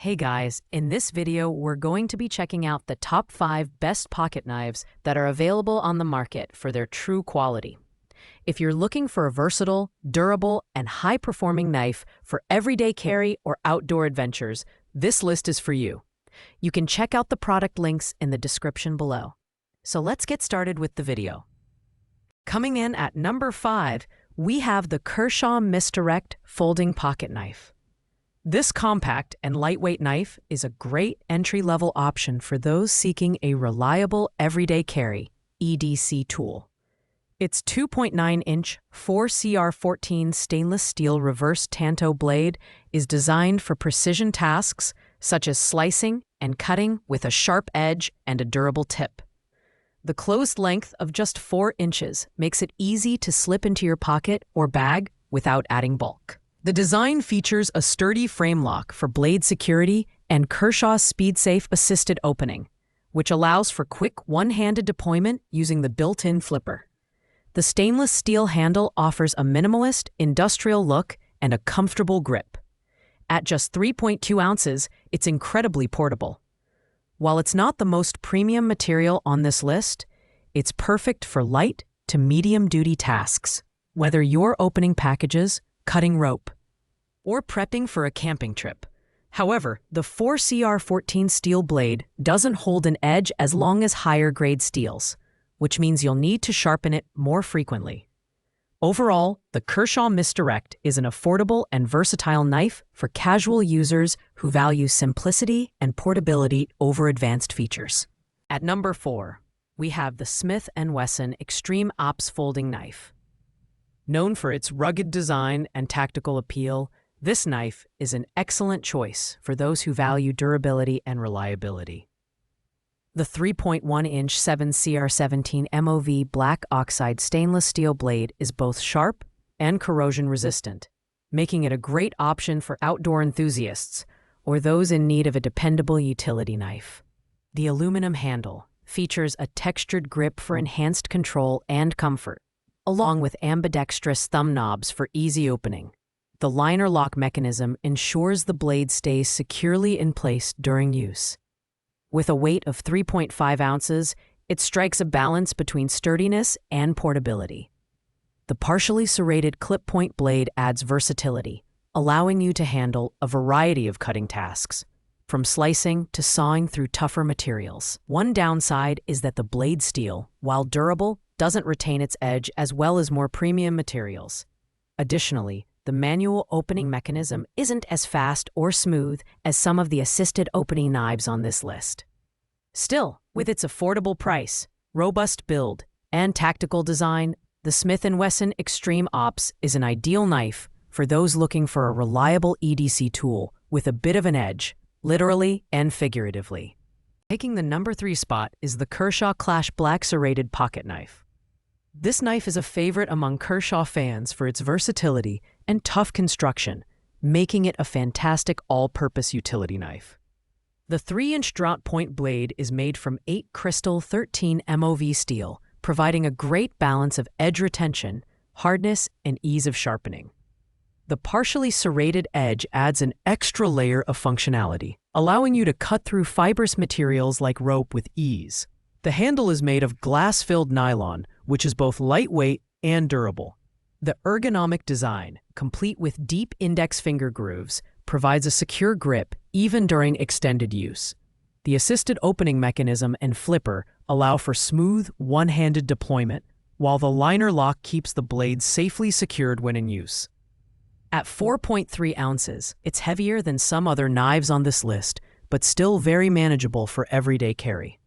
Hey guys, in this video we're going to be checking out the top 5 best pocket knives that are available on the market for their true quality. If you're looking for a versatile, durable, and high-performing knife for everyday carry or outdoor adventures, this list is for you. You can check out the product links in the description below. So let's get started with the video. Coming in at number 5, we have the Kershaw Misdirect Folding Pocket Knife. This compact and lightweight knife is a great entry-level option for those seeking a reliable everyday carry (EDC) tool. Its 2.9-inch 4CR14 stainless steel reverse tanto blade is designed for precision tasks such as slicing and cutting with a sharp edge and a durable tip. The closed length of just 4 inches makes it easy to slip into your pocket or bag without adding bulk. The design features a sturdy frame lock for blade security and Kershaw's SpeedSafe assisted opening, which allows for quick one-handed deployment using the built-in flipper. The stainless steel handle offers a minimalist, industrial look and a comfortable grip. At just 3.2 ounces, it's incredibly portable. While it's not the most premium material on this list, it's perfect for light to medium-duty tasks, whether you're opening packages, cutting rope, or prepping for a camping trip. However, the 4CR14 steel blade doesn't hold an edge as long as higher-grade steels, which means you'll need to sharpen it more frequently. Overall, the Kershaw Misdirect is an affordable and versatile knife for casual users who value simplicity and portability over advanced features. At number 4, we have the Smith & Wesson Extreme Ops Folding Knife. Known for its rugged design and tactical appeal, this knife is an excellent choice for those who value durability and reliability. The 3.1-inch 7CR17 MOV black oxide stainless steel blade is both sharp and corrosion-resistant, making it a great option for outdoor enthusiasts or those in need of a dependable utility knife. The aluminum handle features a textured grip for enhanced control and comfort, along with ambidextrous thumb knobs for easy opening. The liner lock mechanism ensures the blade stays securely in place during use. With a weight of 3.5 ounces, it strikes a balance between sturdiness and portability. The partially serrated clip-point blade adds versatility, allowing you to handle a variety of cutting tasks, from slicing to sawing through tougher materials. One downside is that the blade steel, while durable, doesn't retain its edge as well as more premium materials. Additionally, the manual opening mechanism isn't as fast or smooth as some of the assisted opening knives on this list. Still, with its affordable price, robust build, and tactical design, the Smith & Wesson Extreme Ops is an ideal knife for those looking for a reliable EDC tool with a bit of an edge, literally and figuratively. Taking the number 3 spot is the Kershaw Clash Black Serrated Pocket Knife. This knife is a favorite among Kershaw fans for its versatility and tough construction, making it a fantastic all-purpose utility knife. The 3-inch draught point blade is made from 8 crystal 13 MOV steel, providing a great balance of edge retention, hardness, and ease of sharpening. The partially serrated edge adds an extra layer of functionality, allowing you to cut through fibrous materials like rope with ease. The handle is made of glass-filled nylon, which is both lightweight and durable. The ergonomic design, complete with deep index finger grooves, provides a secure grip even during extended use. The assisted opening mechanism and flipper allow for smooth, one-handed deployment, while the liner lock keeps the blade safely secured when in use. At 4.3 ounces, it's heavier than some other knives on this list, but still very manageable for everyday carry.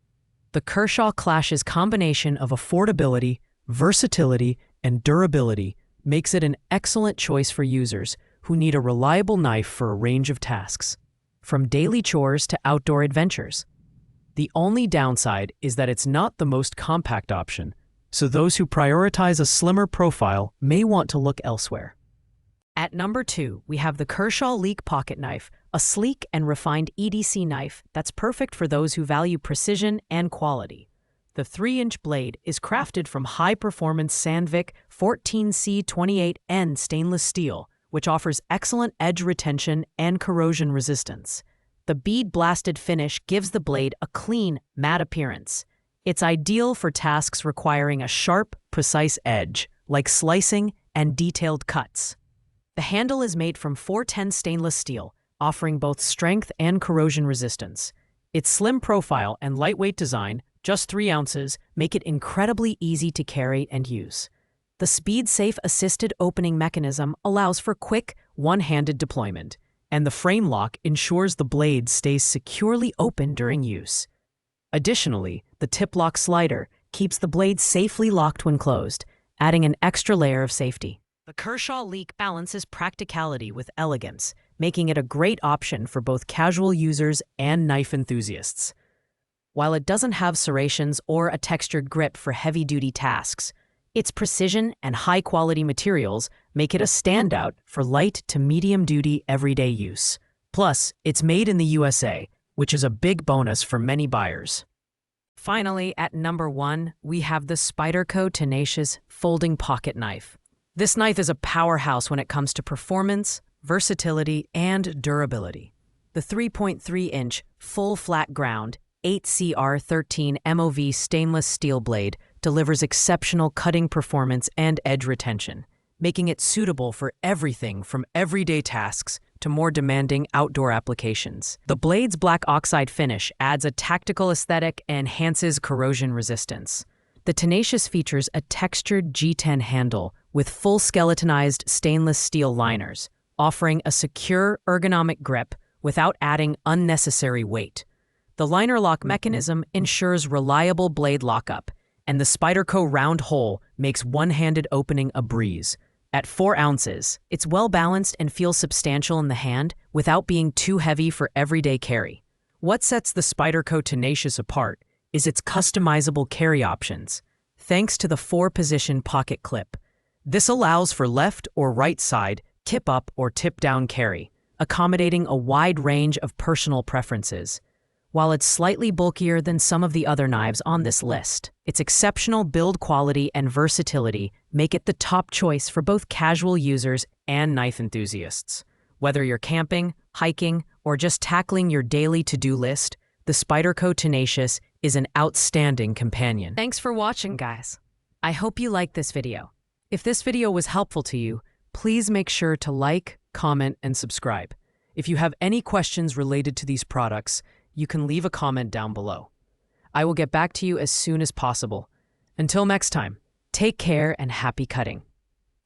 The Kershaw Clash's combination of affordability, versatility, and durability makes it an excellent choice for users who need a reliable knife for a range of tasks, from daily chores to outdoor adventures. The only downside is that it's not the most compact option, so those who prioritize a slimmer profile may want to look elsewhere. At number 2, we have the Kershaw Leek Pocket Knife, a sleek and refined EDC knife that's perfect for those who value precision and quality. The 3-inch blade is crafted from high-performance Sandvik 14C28N stainless steel, which offers excellent edge retention and corrosion resistance. The bead-blasted finish gives the blade a clean, matte appearance. It's ideal for tasks requiring a sharp, precise edge, like slicing and detailed cuts. The handle is made from 410 stainless steel, offering both strength and corrosion resistance. Its slim profile and lightweight design, just 3 ounces, make it incredibly easy to carry and use. The speed-safe assisted opening mechanism allows for quick, one-handed deployment, and the frame lock ensures the blade stays securely open during use. Additionally, the tip lock slider keeps the blade safely locked when closed, adding an extra layer of safety. The Kershaw leak balances practicality with elegance, making it a great option for both casual users and knife enthusiasts. While it doesn't have serrations or a textured grip for heavy-duty tasks, its precision and high-quality materials make it a standout for light to medium-duty everyday use. Plus, it's made in the USA, which is a big bonus for many buyers. Finally, at number 1, we have the Spyderco Tenacious Folding Pocket Knife. This knife is a powerhouse when it comes to performance, versatility, and durability. The 3.3-inch, full-flat ground, 8CR13 MOV stainless steel blade delivers exceptional cutting performance and edge retention, making it suitable for everything from everyday tasks to more demanding outdoor applications. The blade's black oxide finish adds a tactical aesthetic and enhances corrosion resistance. The Tenacious features a textured G10 handle with full skeletonized stainless steel liners, offering a secure, ergonomic grip without adding unnecessary weight. The liner lock mechanism ensures reliable blade lockup, and the Spyderco round hole makes one-handed opening a breeze. At 4 ounces, it's well-balanced and feels substantial in the hand without being too heavy for everyday carry. What sets the Spyderco Tenacious apart is its customizable carry options. Thanks to the 4-position pocket clip, this allows for left or right side, tip-up or tip-down carry, accommodating a wide range of personal preferences. While it's slightly bulkier than some of the other knives on this list, its exceptional build quality and versatility make it the top choice for both casual users and knife enthusiasts. Whether you're camping, hiking, or just tackling your daily to-do list, the Spyderco Tenacious is an outstanding companion. Thanks for watching, guys. I hope you liked this video. If this video was helpful to you, please make sure to like, comment, and subscribe. If you have any questions related to these products, you can leave a comment down below. I will get back to you as soon as possible. Until next time, take care and happy cutting.